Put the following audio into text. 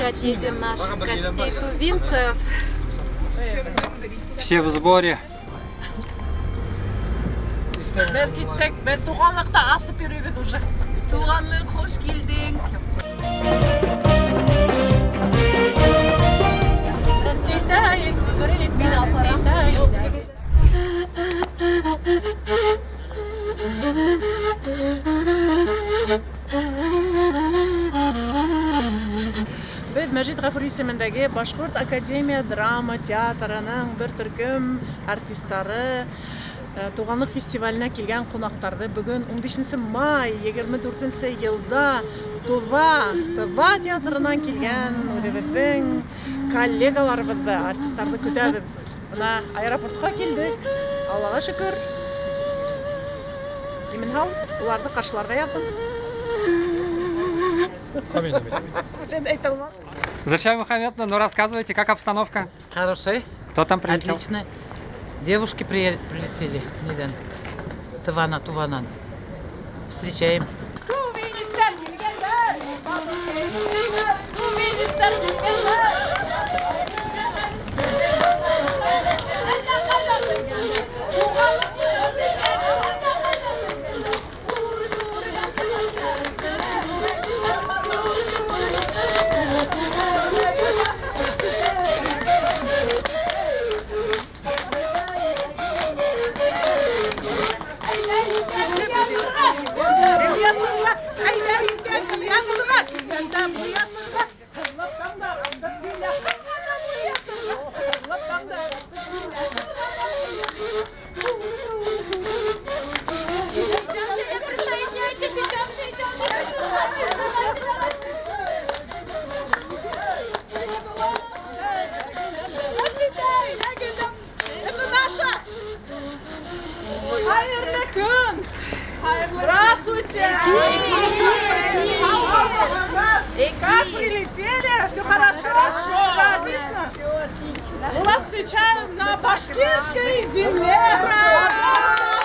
встречать едем наших гостей тувинцев. Все в сборе. Туғанлық, хош келдің. Biz Мәҗит Гафури исемендәге Башкорт Академия драма театрының бер төркем артистлары туганлык фестиваленә килгән кунакларны бүген 15 май 24 елда Тува театрынан килгән үзебезнең коллегаларыбызны, артистларны көтәбез. Менә аэропортка килдек. Аллага шөкер. Именһау, уларны каршыларга ятып. Зарчай Мухаметовна, ну рассказывайте, как обстановка? Хороший. Кто там прилетел? Отлично. Девушки прилетели. Неден. Туванан. Встречаем. Здравствуйте! Как прилетели? Все хорошо? Отлично! Мы вас встречаем на башкирской земле! Пожалуйста!